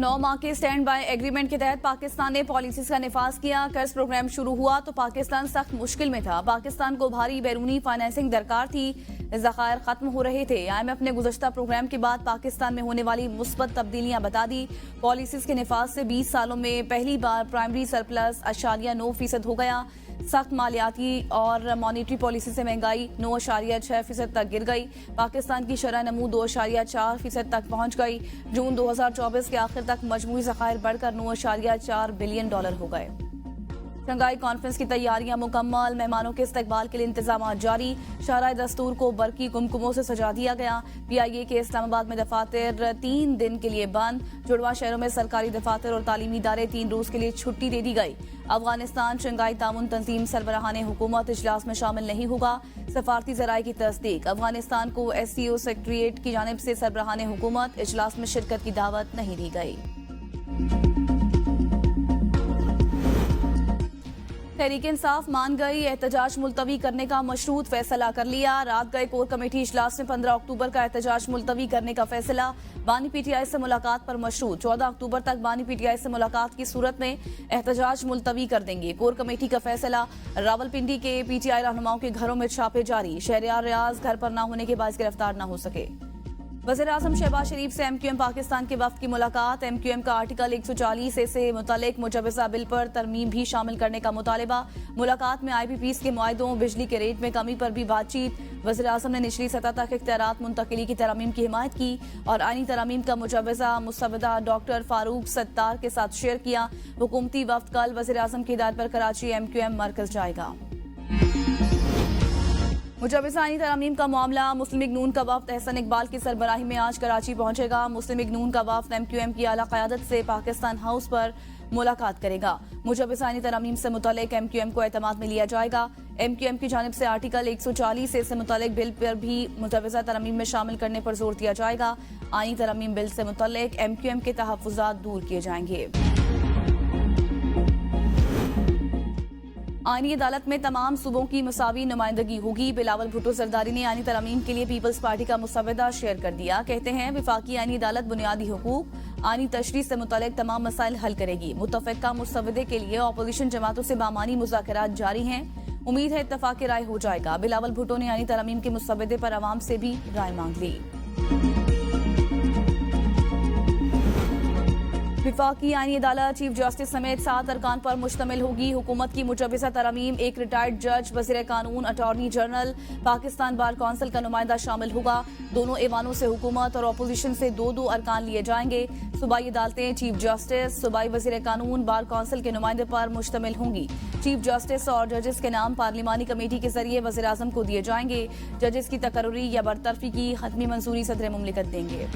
9 माह के stand by agreement के तहत पाकिस्तान ने पॉलिसीज का निफाज किया। कर्ज प्रोग्राम शुरू हुआ तो पाकिस्तान सख्त मुश्किल में था। पाकिस्तान को भारी बैरूनी फाइनेंसिंग दरकार थी। ज़खायर खत्म हो रहे थे। IMF ने गुज़श्ता प्रोग्राम के बाद पाकिस्तान में होने वाली मुस्बत तब्दीलियां बता दी। पॉलिसीज के निफाज से 20 सालों में पहली बार प्राइमरी सरप्लस 8.9% हो गया। सख्त मालियाती और मॉनिटरी पॉलिसी से महंगाई 9.6% तक गिर गई। पाकिस्तान की शरह नमू 2.4% तक पहुंच गई। जून 2024 के आखिर तक मजमूई ज़खायर बढ़कर $9.4 बिलियन हो गए। शंघाई कॉन्फ्रेंस की तैयारियां मुकम्मल। मेहमानों के इस्तकबाल के लिए इंतजाम जारी। शाहराह दस्तूर को बरकी कुमकुमों से सजा दिया गया। PIA के इस्लामाबाद में दफातर 3 दिन के लिए बंद। जुड़वा शहरों में सरकारी दफातर और तालीमी इदारे 3 रोज के लिए छुट्टी दे दी गई। अफगानिस्तान शंघाई ताउन तंजीम सरबराहान हुकूमत इजलास में शामिल नहीं होगा। सफारती जराये की तस्दीक। अफगानिस्तान को SCO सेक्रेटरीट की जानिब से सरबराहान हुकूमत इजलास में शिरकत की दावत नहीं दी गई। तहरीक इंसाफ मान गई। एहतजाज मुलतवी करने का मशरूत फैसला कर लिया। रात गए कोर कमेटी इजलास में 15 अक्टूबर का एहतजाज मुलतवी करने का फैसला। बानी PTI से मुलाकात पर मशरूत। 14 अक्टूबर तक बानी PTI से मुलाकात की सूरत में एहतजाज मुलतवी कर देंगे। कोर कमेटी का फैसला। रावलपिंडी के PTI रहनुमाओं के घरों में छापे जारी। शहरयार रियाज घर पर न होने के बायस गिरफ्तार न हो सके। वज़ीर-ए-आज़म शहबाज शरीफ से MQM पाकिस्तान के वफ्द की मुलाकात। MQM का आर्टिकल 140 से मुतल्लिक मुजवज़ा बिल पर तरमीम भी शामिल करने का मुतालबा। मुलाकात में IPPs के मुआहदों, बिजली के रेट में कमी पर भी बातचीत। वज़ीर-ए-आज़म ने निचली सतह तक इख्तियारात मुंतकिली की तरमीम की हिमायत की और आईनी तरमीम का मुजवज़ा मुस्तबदा डॉक्टर फारूक सत्तार के साथ शेयर किया। हुकूमती वफ्द कल वज़ीर-ए-आज़म की हिदायत पर कराची MQM मरकज जाएगा। मुजवज़ा आईनी तरमीम का मामला। मुस्लिम लीग नून का वफ्द एहसन इकबाल की सरबराही में आज कराची पहुंचेगा। मुस्लिम लीग नून का वफ्द MQM की आला क़यादत से पाकिस्तान हाउस पर मुलाकात करेगा। मुजवज़ा आईनी तरमीम से मुतल्लिक MQM को एतमाद में लिया जाएगा। MQM की जानिब से आर्टिकल 140 से मुतल्लिक बिल पर भी मुजवज़ा तरमीम में शामिल करने पर जोर दिया जाएगा। आईनी तरमीम बिल से मुतल्लिक MQM के तहफ़्फ़ुज़ात दूर किए जाएंगे। आईनी अदालत में तमाम सूबों की मुसावी नुमाइंदगी होगी। बिलावल भुट्टो जरदारी ने आईनी तरमीम के लिए पीपल्स पार्टी का मुसवदा शेयर कर दिया। कहते हैं विफाकी आईनी अदालत बुनियादी हुकूक आईनी तशरीह से मुतल्लिक तमाम मसाइल हल करेगी। मुतफ़िक़ा मुसवदे के लिए अपोजिशन जमातों से बामानी मुज़ाकरात जारी हैं। उम्मीद है इत्तफ़ाक़ राय हो जाएगा। बिलावल भुट्टो ने आईनी तरमीम के मुसवदे पर अवाम से भी राय मांग ली। विफाकी आईनी अदालत चीफ जस्टिस समेत 7 अरकान पर मुश्तमिल होगी। हुकूमत की मुजवज़ा तरमीम, एक रिटायर्ड जज, वज़ीर कानून, attorney general, Pakistan bar council का नुमाइंदा शामिल होगा। दोनों ऐवानों से हुकूमत और अपोजिशन से 2-2 अरकान लिए जाएंगे। सूबाई अदालतें चीफ जस्टिस, सूबाई वज़ीर कानून, बार कौंसिल के नुमाइंदे पर मुश्तमिल होंगी। चीफ जस्टिस और जजेस के नाम पार्लिमानी कमेटी के जरिए वज़ीर-ए-आज़म को दिए जाएंगे। जजेस की तकर्री या बरतरफी की हतमी मंजूरी सदर मुमलिकत देंगे।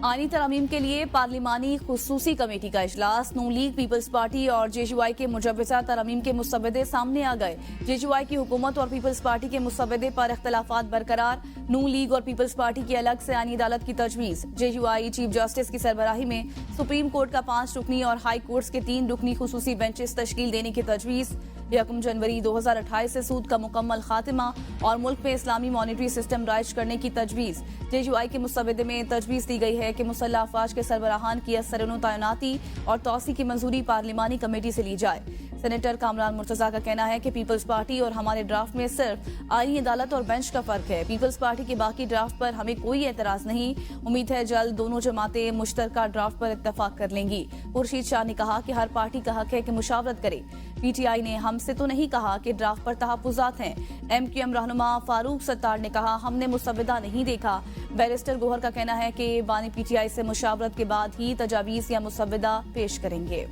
आईनी तरमीम के लिए पार्लिमानी खुसूसी कमेटी का इजलास। नून लीग, पीपल्स पार्टी और JUI के मुजवज़ा तरमीम के मुसवदे सामने आ गए। JUI की हुकूमत और पीपल्स पार्टी के मुसवदे पर इख्तलाफात बरकरार। नून लीग और पीपल्स पार्टी की अलग से आईनी अदालत की तजवीज़। JUI चीफ जस्टिस की सरबराही में सुप्रीम कोर्ट का 5 रुकनी और हाई कोर्ट्स के 3 रुकनी खुसूसी बेंचेस तश्कील देने की तजवीज़। 1 जनवरी 2028 से सूद का मुकम्मल खात्मा और मुल्क में इस्लामी मॉनिटरी सिस्टम राइज करने की तजवीज़। JUI के मुसवदे में तजवीज़ दी गई है कि मुसल्लह अफवाज के सरबराहान की असरनो तैनाती और तौसी की मंजूरी पार्लिमानी कमेटी से ली जाए। सेनेटर कामरान मुर्तजा का कहना है कि पीपल्स पार्टी और हमारे ड्राफ्ट में सिर्फ आईनी अदालत और बेंच का फर्क है। पीपल्स पार्टी के बाकी ड्राफ्ट पर हमें कोई एतराज नहीं। उम्मीद है जल्द दोनों जमातें मुश्तरका ड्राफ्ट पर इत्तफाक कर लेंगी। खुर्शीद शाह ने कहा कि हर पार्टी का हक है कि मुशावरत करे। PTI ने हमसे तो नहीं कहा कि ड्राफ्ट पर तहफ़्फ़ुज़ात हैं। MQM रहनुमा फारूक सत्तार ने कहा हमने मुसवदा नहीं देखा। बैरिस्टर गोहर का कहना है कि बानी PTI से मुशावरत के बाद ही तजावीज़ या मुसवदा पेश करेंगे।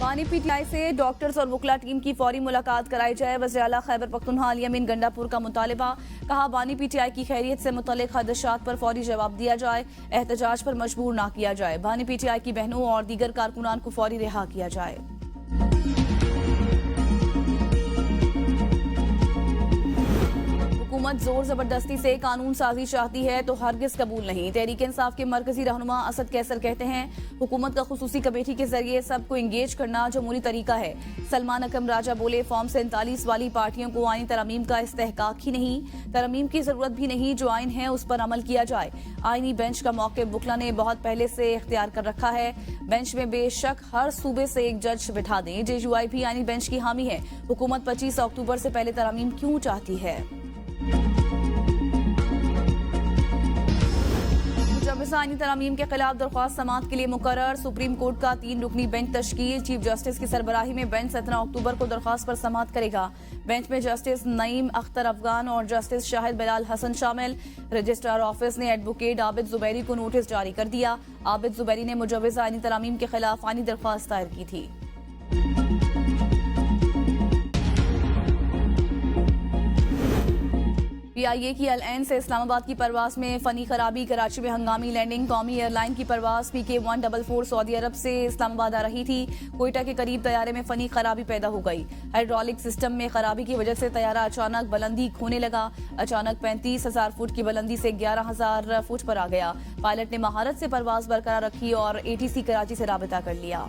बानी PTI से डॉक्टर्स और वकला टीम की फौरी मुलाकात कराई जाए। वज़ीर आला खैबर पख्तूनख्वा अली अमीन गंडापुर का मुतालिबा। कहा बानी PTI की खैरियत से मुतल्लिक खदशात पर फौरी जवाब दिया जाए। एहतजाज पर मजबूर ना किया जाए। बानी PTI की बहनों और दीगर कारकुनान को फौरी रिहा किया जाए। हुकूमत जोर जबरदस्ती से कानून साजी चाहती है तो हरगिज कबूल नहीं। तहरीक इंसाफ के मरकजी रहनुमा असद कैसर कहते हैं, हुकूमत का खुसूसी कमेटी के जरिए सबको इंगेज करना जमहूरी तरीका है। सलमान अकरम राजा बोले, फॉर्म 47 वाली पार्टियों को आईनी तरमीम का इस्तेहकाक ही नहीं, तरमीम की जरूरत भी नहीं। जो आइन है उस पर अमल किया जाए। आईनी बेंच का मौक़िफ़ बुखला ने बहुत पहले से इख्तियार कर रखा है। बेंच में बेशक हर सूबे से एक जज बिठा दें। JUI भी आईनी बेंच की हामी है। हुकूमत 25 अक्टूबर से पहले तरमीम क्यों चाहती है? मुजव्वज़ा आईनी तरमीम के खिलाफ दरख्वास्त समाअत के लिए मुकर्रर। सुप्रीम कोर्ट का 3 रुकनी बेंच तश्कील। चीफ जस्टिस की सरबराही में बेंच 17 अक्टूबर को दरख्वास्त पर समाअत करेगा। बेंच में जस्टिस नईम अख्तर अफगान और जस्टिस शाहिद बिलाल हसन शामिल। रजिस्ट्रार ऑफिस ने एडवोकेट आबिद जुबैरी को नोटिस जारी कर दिया। आबिद जुबैरी ने मुजव्वज़ा आईनी तरमीम के खिलाफ आईनी दरख्वास्त दायर की थी। PIA की LN से इस्लामाबाद की परवास में फनी खराबी। कराची में हंगामी लैंडिंग। कौमी एयरलाइन की परवास PK-144 सऊदी अरब से इस्लामाबाद आ रही थी। कोयटा के करीब तैयारे में फनी खराबी पैदा हो गई। हाइड्रोलिक सिस्टम में खराबी की वजह से तैयारा अचानक बुलंदी खोने लगा। अचानक 35,000 फुट की बुलंदी से 11,000 फुट पर आ गया। पायलट ने महारत से परवास बरकरार रखी और ATC कराची से राबिता कर लिया।